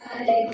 Hare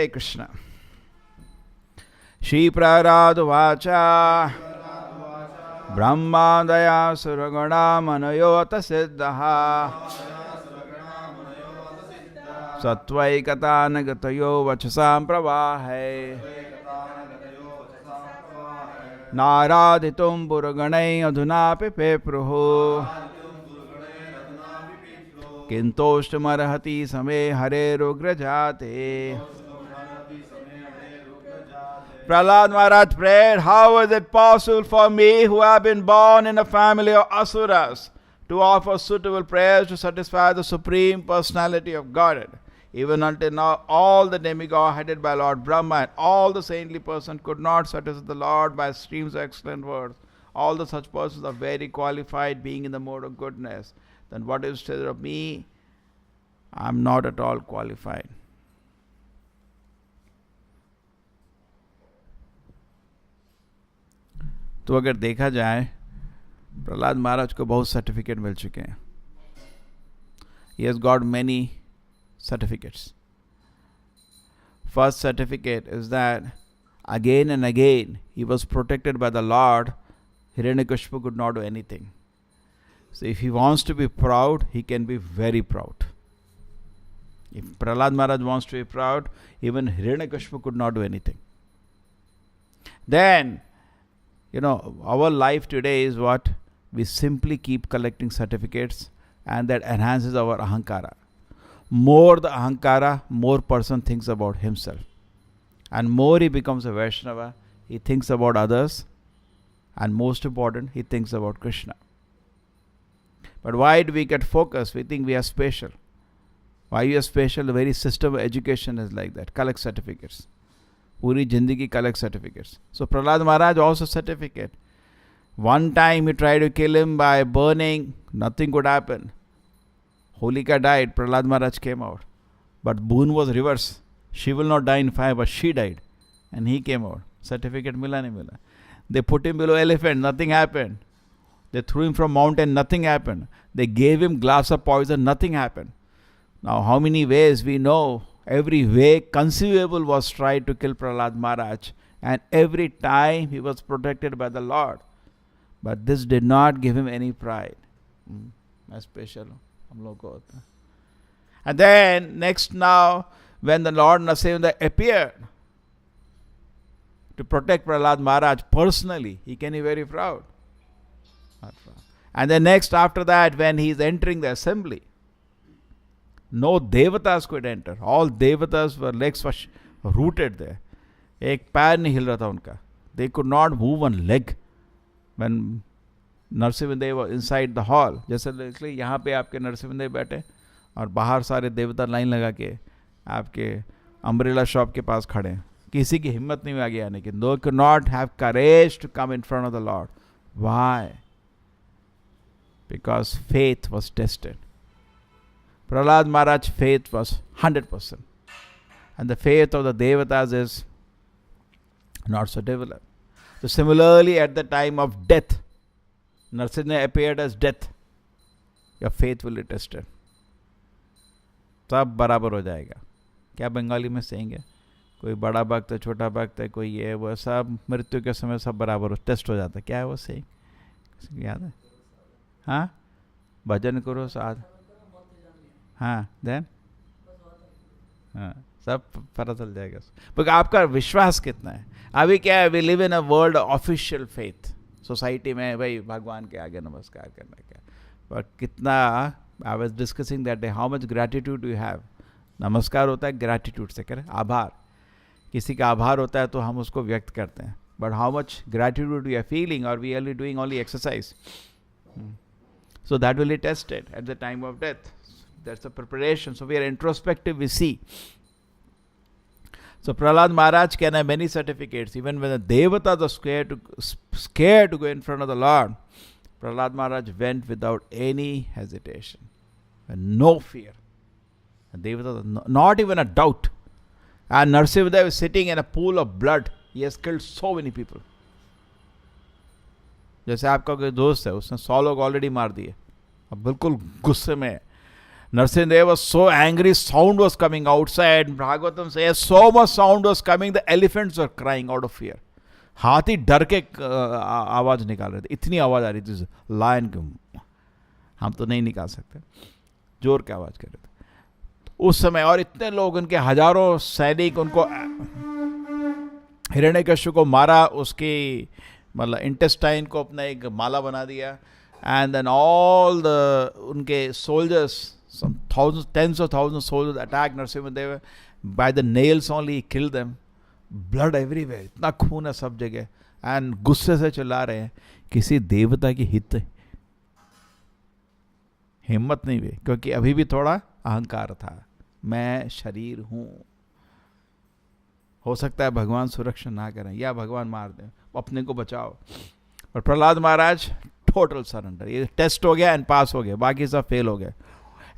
Krishna. Shri Prarad Vacha Brahmadaya Suragana Manayota Siddhaha Satvaikata Nagatayo Vachasam Pravahe Naraditum Puraganai Adhunapi Pepruhu Kintoshtamarahati Same Hare Rugrajate. Prahlad Maharaj prayed, how is it possible for me who have been born in a family of asuras to offer suitable prayers to satisfy the Supreme Personality of Godhead? Even until now, all the demigods headed by Lord Brahma and all the saintly persons could not satisfy the Lord by streams of excellent words. All the such persons are very qualified, being in the mode of goodness. Then what is said of me? I am not at all qualified. तो अगर देखा जाए प्रहलाद महाराज को बहुत certificate मिल चुके हैं. He has got many certificates. First certificate is that again and again he was protected by the Lord. Hiranyakashipu could not do anything. So if he wants to be proud, he can be very proud. If Prahlad Maharaj wants to be proud, even Hiranyakashipu could not do anything. Then, our life today is what? We simply keep collecting certificates, and that enhances our ahankara. More the ahankara, more person thinks about himself. And more he becomes a Vaishnava, he thinks about others, and most important, he thinks about Krishna. But why do we get focused? We think we are special. Why we are special? The very system of education is like that. Collect certificates. Puri Jindagi collect certificates. So Prahlad Maharaj also certificate. One time he tried to kill him by burning, nothing could happen. Holika died, Prahlad Maharaj came out. But boon was reverse. She will not die in fire, but she died. And he came out. Certificate mila nahi mila. They put him below elephant, nothing happened. They threw him from mountain, nothing happened. They gave him glass of poison, nothing happened. Now how many ways we know? Every way conceivable was tried to kill Prahlad Maharaj, and every time he was protected by the Lord. But this did not give him any pride. Special. And then next now, when the Lord Nrsimha appeared to protect Prahlad Maharaj personally, he can be very proud. And then next after that, when he is entering the assembly, No devatas could enter. All devatas were legs were rooted there. एक पैर नहीं हिल रहा था उनका. They could not move one leg when Narasimhadeva were inside the hall. जैसे देखिए यहाँ पे आपके नरसिंहदेव बैठे और बाहर सारे देवता लाइन लगा के आपके अम्ब्रेला शॉप के पास खड़े हैं. किसी की हिम्मत नहीं हुई आगे आने की. They could not have courage to come in front of the Lord. Why? Because faith was tested. Prahlad Maharaj's faith was 100%. And the faith of the devatas is not so developed. So similarly, at the time of death, Narsimha appeared as death. Your faith will be tested. सब बराबर हो जाएगा. क्या बंगाली में saying है? कोई बड़ा भक्त है, छोटा भक्त है, कोई ये वो, सब मृत्यु के समय सब बराबर हो, टेस्ट हो जाता है. क्या है वो saying? किसी को याद है? हाँ, भजन करो साथ. हाँ, देन हाँ, सब पता चल जाएगा. पर आपका विश्वास कितना है? अभी क्या है, we live in a world official faith. Society में भाई भगवान के आगे नमस्कार करना क्या, पर कितना, I was discussing that day, how much gratitude you have. नमस्कार होता है ग्रैटिट्यूड से, करें आभार. किसी का आभार होता है तो हम उसको व्यक्त करते हैं. But how much gratitude we are feeling, और we are doing only exercise. So that will be tested at the time of death. That's the preparation. So we are introspective, we see. So Prahlad Maharaj can have many certificates. Even when the devatas are scared to go in front of the Lord, Prahlad Maharaj went without any hesitation, and no fear. The devatas, not even a doubt. And Narsimhadev is sitting in a pool of blood. He has killed so many people. जैसे आपका कोई दोस्त है, उसने 100 लोग already मार दिए, अब बिल्कुल गुस्से में. Narsimhadev was so angry, sound was coming outside. Bhagavatam says so much sound was coming, the elephants were crying out of fear. हाथी डर के आवाज निकाल रहे थे, इतनी आवाज आ रही थी लायन की. हम तो नहीं निकाल सकते, जोर के आवाज कर रहे थे उस समय. और इतने लोग, उनके हजारों सैनिक, उनको हिरण्यकश्यप को मारा, उसकी मतलब इंटेस्टाइन को अपना एक माला बना दिया. एंड देन ऑल द उनके soldiers, some thousands, tens of thousands of soldiers attacked Narsimhadev. By the nails only he killed them. Blood everywhere. इतना खून है सब जगह. एंड गुस्से से चिल्ला रहे हैं. किसी देवता की हिम्मत नहीं हुई, क्योंकि अभी भी थोड़ा अहंकार था. मैं शरीर हूँ. हो सकता है भगवान सुरक्षा ना करें या भगवान मार दें, अपने को बचाओ. और प्रहलाद महाराज टोटल सरेंडर. ये टेस्ट हो गया एंड पास हो गया, बाकी सब फेल हो गए.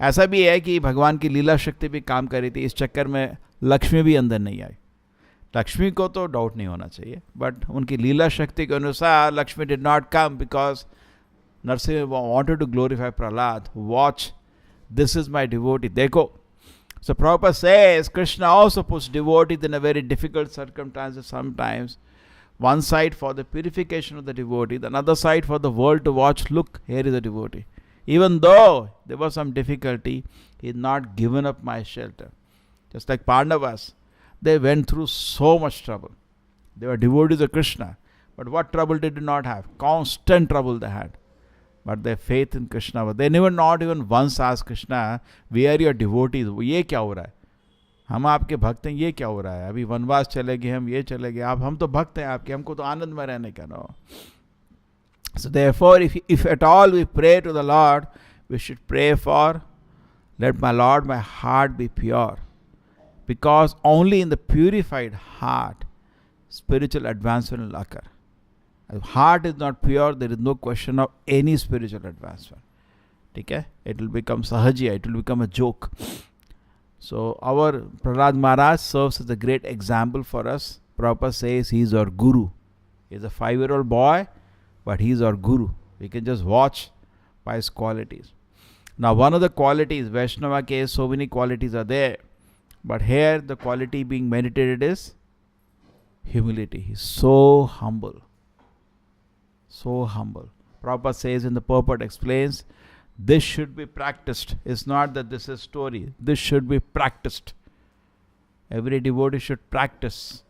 ऐसा भी है कि भगवान की लीला शक्ति भी काम कर रही थी. इस चक्कर में लक्ष्मी भी अंदर नहीं आई. लक्ष्मी को तो डाउट नहीं होना चाहिए, बट उनकी लीला शक्ति के अनुसार Lakshmi did not come, because Narasimha wanted to glorify Prahlad. Watch, this is my devotee. देखो, so Prabhupada says Krishna also puts devotees in a very difficult circumstances sometimes. One side for the purification of the devotee, the another side for the world to watch. Look, here is a devotee. Even though there was some difficulty, he had not given up my shelter. Just like Pandavas, they went through so much trouble. They were devotees of Krishna, but what trouble did they not have? Constant trouble they had. But their faith in Krishna, they never not even once asked Krishna, we are your devotees. ये क्या हो रहा है? हम आपके भक्त हैं, ये क्या हो रहा है? अभी वनवास चलेंगे, हम ये चलेंगे, आप, हम तो भक्त हैं आपके, हमको तो आनंद में रहने का. No. So therefore, if at all we pray to the Lord, we should pray for, let my Lord, my heart be pure. Because only in the purified heart, spiritual advancement will occur. If heart is not pure, there is no question of any spiritual advancement. Okay? It will become sahajiya, it will become a joke. So our Prahlad Maharaj serves as a great example for us. Prabhupada says he is our guru. He is a 5-year-old boy, but he is our guru. We can just watch by his qualities. Now one of the qualities, Vaishnava case, so many qualities are there. But here the quality being meditated is humility. He is so humble. So humble. Prabhupada says in the purport, explains, this should be practiced. It's not that this is story. This should be practiced. Every devotee should practice.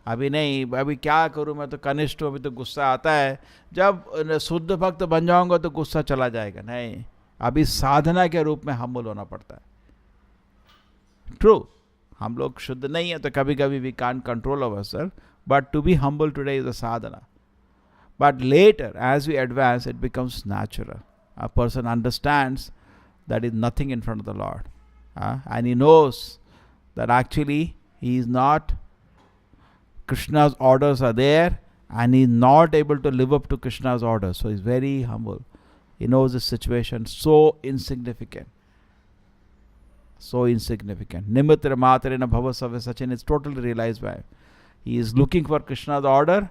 अभी नहीं, अभी क्या करूँ, मैं तो कनिष्ठ हूँ, अभी तो गुस्सा आता है, जब शुद्ध भक्त बन जाऊंगा तो गुस्सा चला जाएगा. नहीं, अभी साधना के रूप में हम्बल होना पड़ता है. True, हम लोग शुद्ध नहीं है तो कभी कभी we can't control ourselves, but to be humble today is a sadhana. But later, as we advance, it becomes natural. A person understands that is nothing in front of the Lord. And he knows that actually he is not, Krishna's orders are there, and he is not able to live up to Krishna's orders. So he is very humble. He knows the situation so insignificant. So insignificant. Nimitra matarena bhavasava sachin is totally realized by him. He is looking for Krishna's order,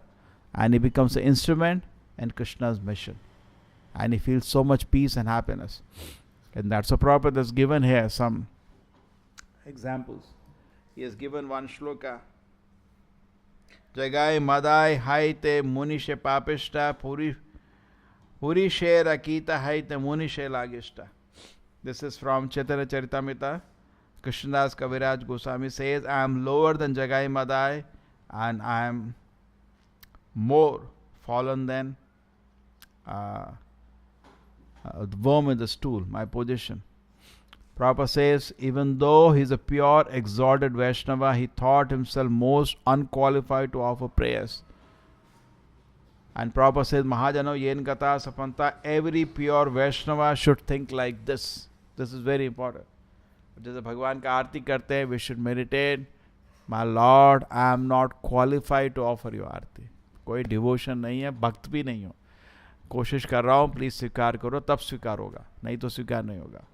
and he becomes an instrument in Krishna's mission. And he feels so much peace and happiness. And that's a Prabhupada has given here some examples. He has given one shloka. Jagai madai haite munishe papishta puri she rakita haite munishe lagishta. This is from Chaitanya Charitamrita. Krishnadas Kaviraj Goswami says, I am lower than Jagai Madai, and I am more fallen than the worm in the stool, my position. Prabhupada says, even though he is a pure, exalted Vaishnava, he thought himself most unqualified to offer prayers. And Prabhupada says, Mahajano yen gata sapanta, every pure Vaishnava should think like this. This is very important. जैसे भगवान का आरती करते हैं, we should meditate, my Lord, I am not qualified to offer you आरती. कोई devotion नहीं है, भक्त भी नहीं हो, कोशिश कर रहा हूँ, प्लीज स्वीकार करो, तब स्वीकार होगा, नहीं तो स्वीकार नहीं होगा.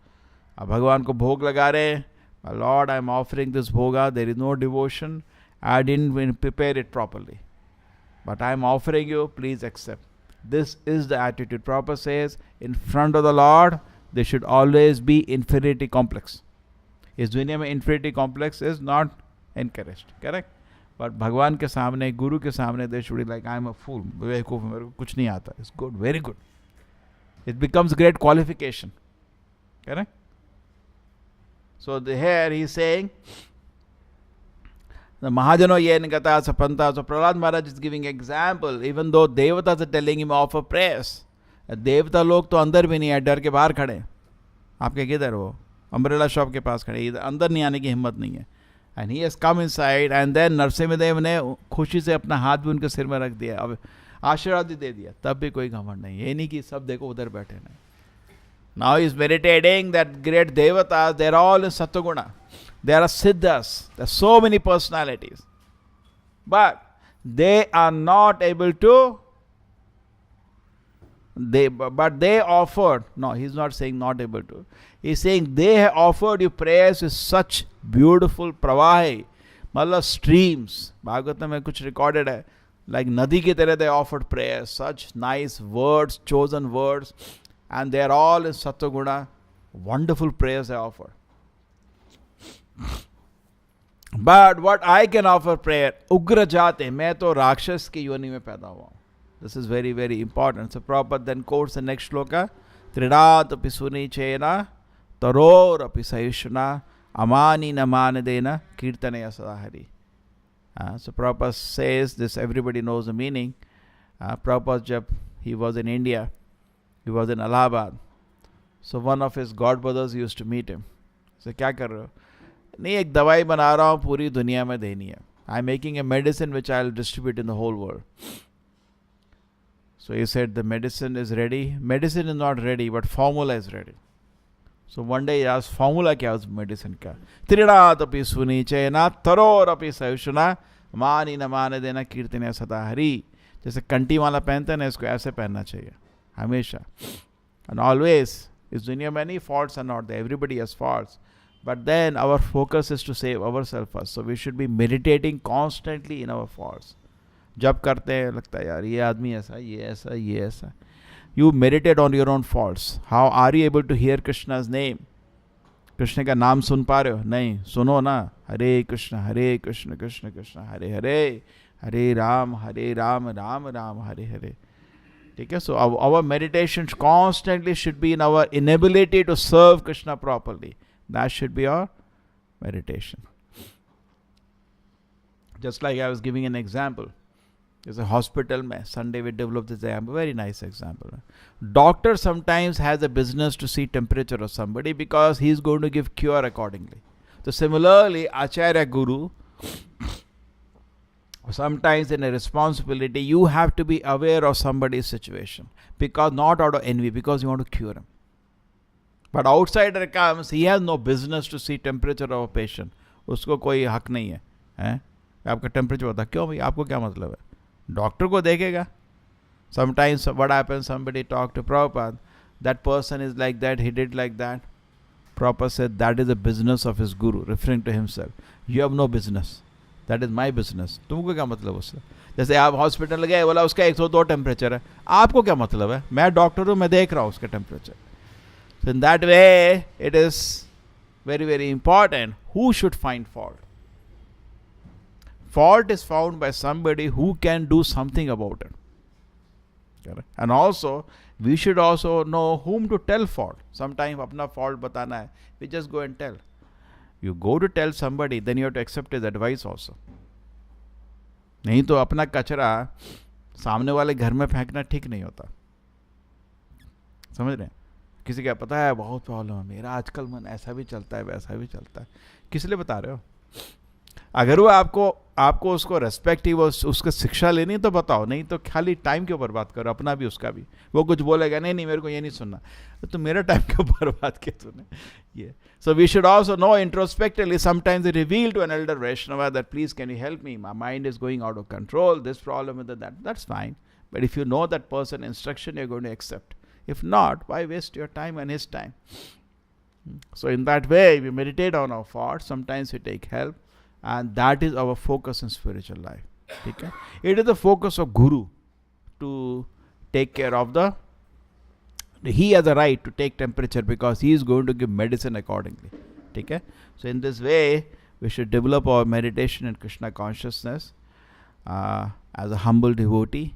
अब भगवान को भोग लगा रहे, my Lord, I am offering this bhoga, there is no devotion, I didn't prepare it properly, but I am offering you, please accept. This is the attitude. Prabhupada says, in front of the Lord, there should always be inferiority complex. इस दुनिया में inferiority complex is not encouraged, correct? But भगवान के सामने, गुरु के सामने, they should be like, I am a fool, बेवकूफ, मेरे को कुछ नहीं आता. It's good, very good. It becomes great qualification, correct? So here he is saying, the Mahajano yen gata sapanta. So Prahlad Maharaj is giving example. Even though devatas are telling him offer prayers, देवता लोग तो अंदर भी नहीं है, डर के बाहर खड़े. आपके किधर हो? अम्ब्रेला शॉप के पास खड़े, इधर अंदर नहीं आने की हिम्मत नहीं है. And he has come inside, and then Narasimhadeva ने खुशी से अपना हाथ भी उनके सिर में रख दिया, अब आशीर्वाद भी दे दिया, तब भी कोई घमंड नहीं. ये नहीं कि सब देखो उधर बैठे नहीं. Now he is meditating that great devatas, they are all in Satoguna. There are siddhas, there are so many personalities, but they are not able to. But they offered. No, he's not saying not able to. He's saying they have offered you prayers with such beautiful pravahi, मतलब streams. Bhagavat में कुछ recorded है, like नदी की तरह they offered prayers, such nice words, chosen words, and they are all in Sattva-guna. Wonderful prayers they offer. But what I can offer prayer, उग्र जाते, मैं तो राक्षस की योनि में पैदा हुआ हूँ. This is very, very important. So Prabhupada then quotes the next shloka, Tridat api suni chena, taror api sayushna, amani namanadena, kirtanaya sadahari. So Prabhupada says this, everybody knows the meaning. Prabhupada, he was in India, he was in Allahabad. So one of his godbrothers used to meet him. So क्या कर रहे हो? नहीं, एक दवाई बना रहा हूँ, पूरी दुनिया में देनी है. I'm making a medicine which I'll distribute in the whole world. So he said the medicine is ready. Medicine is not ready, but formula is ready. So one day he asked, formula क्या उस medicine का? त्रिणात अपि सुनी चैना तरोर अपि सयुषना मानी न माने देना कीर्तने सदा हरि. जैसे कंटी वाला पहनते हैं ना, इसको ऐसे पहनना चाहिए हमेशा. And always, इस दुनिया में any faults are not there. Everybody has faults. But then our focus is to save ourselves first. So we should be meditating constantly in our faults. जब करते हैं लगता है यार ये आदमी ऐसा, ये ऐसा, ये ऐसा. You meditate on your own faults. How are you able to hear Krishna's name? Krishna का नाम सुन पा रहे हो? नहीं, सुनो ना. हरे कृष्ण कृष्ण कृष्ण हरे हरे, हरे राम राम राम हरे हरे. ठीक है? So our meditation constantly should be in our inability to serve Krishna properly. That should be our meditation. Just like I was giving an example. There's a hospital mein, Sunday we developed this example, very nice example. Doctor sometimes has a business to see temperature of somebody because he is going to give cure accordingly. So similarly, Acharya Guru, sometimes in a responsibility, you have to be aware of somebody's situation, because not out of envy, because you want to cure him. But outsider comes, he has no business to see temperature of a patient. उसको कोई हक नहीं है, हैं? आपका temperature बता, क्यों भाई, आपको क्या मतलब है? डॉक्टर को देखेगा. Sometimes what happens, somebody talk to Prabhupada, that person is like that, he did like that. Prabhupada said, that is the business of his guru, referring to himself. You have no business. That is my business. तुमको क्या मतलब उससे? जैसे आप hospital गए, बोला उसका 102 temperature है, आपको क्या मतलब है? मैं डॉक्टर हूँ, मैं देख रहा हूँ उसका temperature. So in that way, it is very, very important. Who should find fault? Fault is found by somebody who can do something about it. Correct? And also, we should also know whom to tell fault. Sometimes अपना fault बताना है, we just go and tell. You go to tell somebody, then you have to accept his advice also. नहीं तो अपना कचरा सामने वाले घर में फेंकना ठीक नहीं होता. समझ रहे हैं? किसी क्या पता है बहुत प्रॉब्लम है, मेरा आजकल मन ऐसा भी चलता है वैसा भी चलता है, किस लिए बता रहे हो? अगर वो आपको उसको रेस्पेक्ट ही, वो उसको शिक्षा लेनी तो बताओ, नहीं तो खाली टाइम क्यों बर्बाद करो, अपना भी उसका भी. वो कुछ बोलेगा, नहीं मेरे को ये नहीं सुनना, तो मेरा टाइम क्यों बर्बाद किया तूने? ये so we should also know introspectively. Sometimes they reveal to an elder Vaishnava that, please can you help me, my mind is going out of control, this problem and that. That's fine, but if you know that person instruction, you're going to accept. If not, why waste your time and his time? So in that way, we meditate on our thoughts, sometimes we take help, and that is our focus in spiritual life. Okay? It is the focus of Guru to take care of he has a right to take temperature, because he is going to give medicine accordingly. Okay? So in this way, we should develop our meditation in Krishna consciousness as a humble devotee,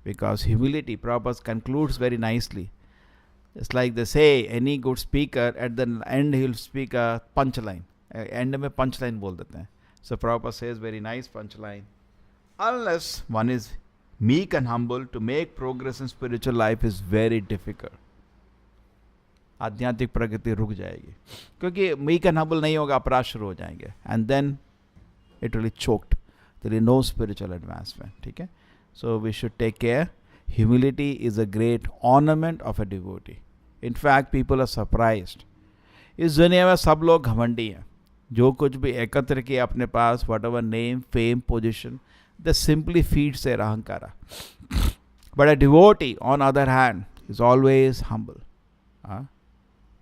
because humility, Prabhupada concludes very nicely. It's like they say, any good speaker, at the end he will speak a punchline. End में punchline बोल देते हैं. So Prabhupada says very nice punchline. Unless one is meek and humble, to make progress in spiritual life is very difficult. आध्यात्मिक प्रगति रुक जाएगी, क्योंकि meek and humble नहीं होगा, अपराध शुरू हो जाएंगे, and then it will be choked. There is no spiritual advancement. ठीक है? So we should take care. Humility is a great ornament of a devotee. In fact, people are surprised. इस दुनिया में सब लोग घमंडी हैं. जो कुछ भी एकत्र किया अपने पास, whatever name, fame, position, they simply feeds their ahankara. But a devotee, on other hand, is always humble.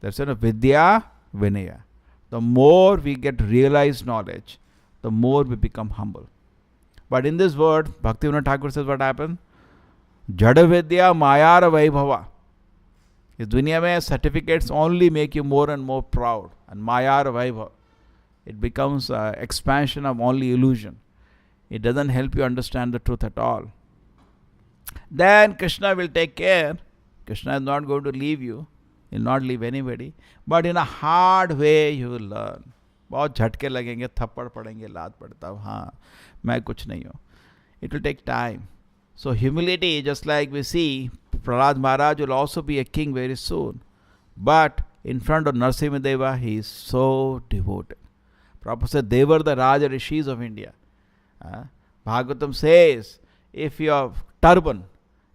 That's a vidya vinaya. The more we get realized knowledge, the more we become humble. But in this word, Bhaktivinoda Thakur says what happened? Jada vidya mayar vaibhava. इस दुनिया में certificates only make you more and more proud, and mayar vaibhava. It becomes an expansion of only illusion. It doesn't help you understand the truth at all. Then Krishna will take care. Krishna is not going to leave you. He will not leave anybody. But in a hard way you will learn. बहुत झटके लगेंगे, थप्पड़ पड़ेंगे, लात पड़ता हूँ, हाँ मैं कुछ नहीं हूँ. It will take time. So humility, just like we see, Prahlad Maharaj will also be a king very soon. But in front of Narasimhadeva, he is so devoted. Prabhupada said they were the Raja Rishis of India. Bhagavatam says, if your turban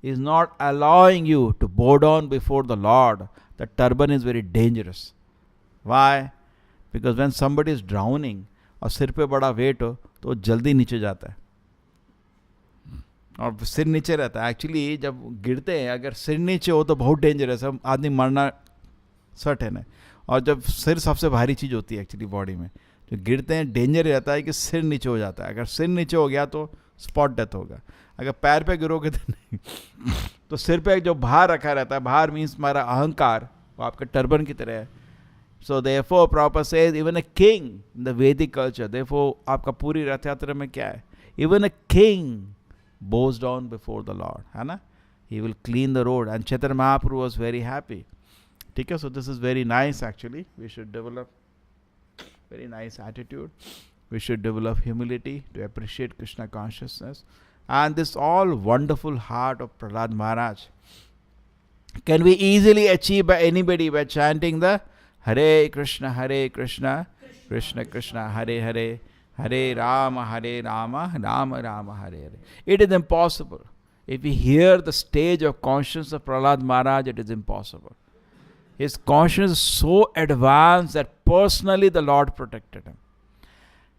is not allowing you to bow down before the Lord, the turban is very dangerous. Why? Because when somebody is drowning और सिर पे बड़ा wait हो तो वो जल्दी नीचे जाता है और सिर नीचे रहता है. एक्चुअली जब गिरते हैं, अगर सिर नीचे हो तो बहुत डेंजरस है, आदमी मरना सर्टेन है. और जब सिर सबसे भारी चीज़ होती है एक्चुअली बॉडी में, जो गिरते हैं डेंजर रहता है कि सिर नीचे हो जाता है. अगर सिर नीचे हो गया तो स्पॉट डेथ होगा. अगर पैर पे गिरोगे तो नहीं. तो सिर पे जो भार रखा रहता है, भार मीन्स हमारा अहंकार, वो आपके टर्बन की तरह है. So therefore Prabhupada says even a king in the Vedic culture, therefore आपका पूरी रथ यात्रा में क्या है, even a king bows down before the Lord, है ना. He will clean the road, and Chaitanya Mahaprabhu was very happy. ठीक है. So this is very nice actually. We should develop very nice attitude. We should develop humility to appreciate Krishna consciousness, and this all wonderful heart of Prahlad Maharaj can be easily achieved by anybody by chanting the Hare Krishna, Krishna Krishna, Hare Hare, Hare Rama, Rama Rama, Hare Hare. It is impossible. If we hear the stage of consciousness of Prahlad Maharaj, it is impossible. His consciousness is so advanced that personally the Lord protected him.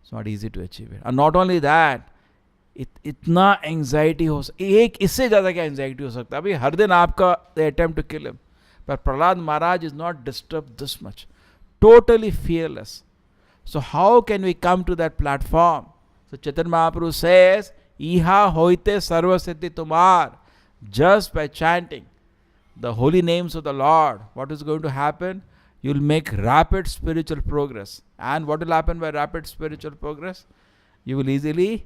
It's not easy to achieve it. And not only that, इतना anxiety हो एक इससे ज़्यादा क्या anxiety हो सकता है. अभी हर दिन आपका अटेम्प्ट टू किल हिम, पर Prahlad Maharaj is not disturb this much, totally fearless. So how can we come to that platform? So Chaitanya Mahaprabhu says, Iha hoite sarva siddhi tumar. Just by chanting the holy names of the Lord, what is going to happen? You will make rapid spiritual progress. And what will happen by rapid spiritual progress? You will easily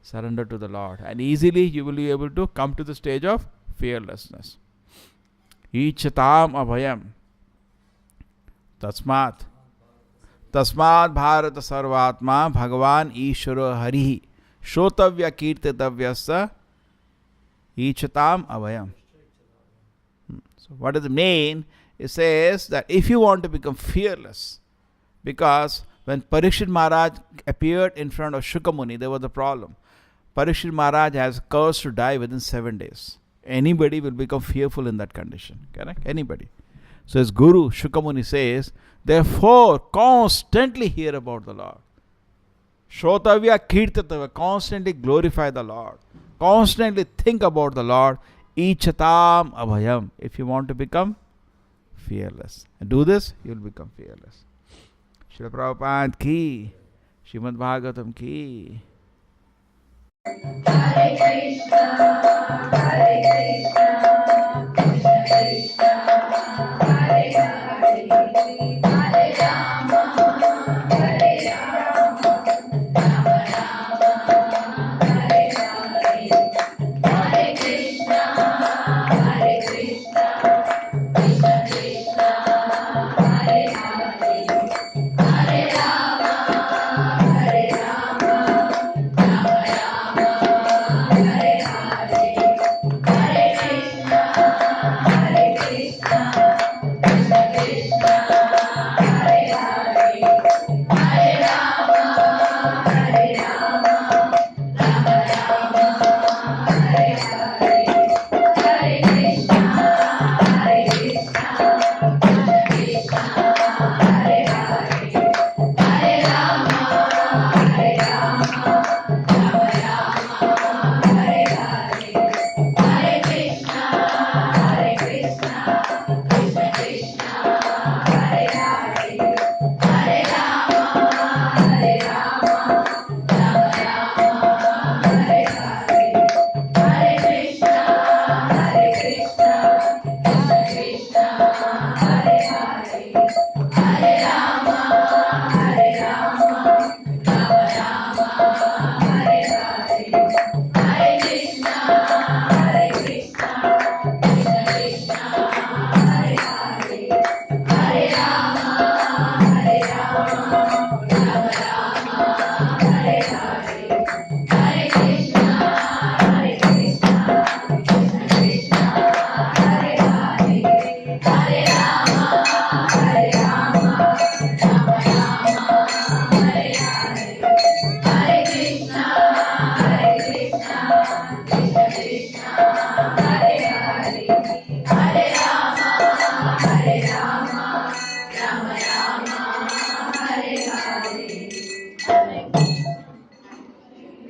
surrender to the Lord. And easily you will be able to come to the stage of fearlessness. Ichatam abhayam. Tasmat Bharata Sarvatma Bhagavan Ishvara Harihi Shotavya Kirtitavyasa Ichatam Avayam. So what does it mean? It says that if you want to become fearless, because when Parikshit Maharaj appeared in front of Shukamuni, there was a problem. Parikshit Maharaj has cursed to die within 7 days. Anybody will become fearful in that condition. Correct? Anybody. So his guru Shukamuni says, therefore constantly hear about the Lord. Shotavya Kirtatavya, constantly glorify the Lord. Constantly think about the Lord. Ichatam abhayam. If you want to become fearless. And do this, you will become fearless. Srila Prabhupada ki, Srimad Bhagavatam ki. Hare Krishna.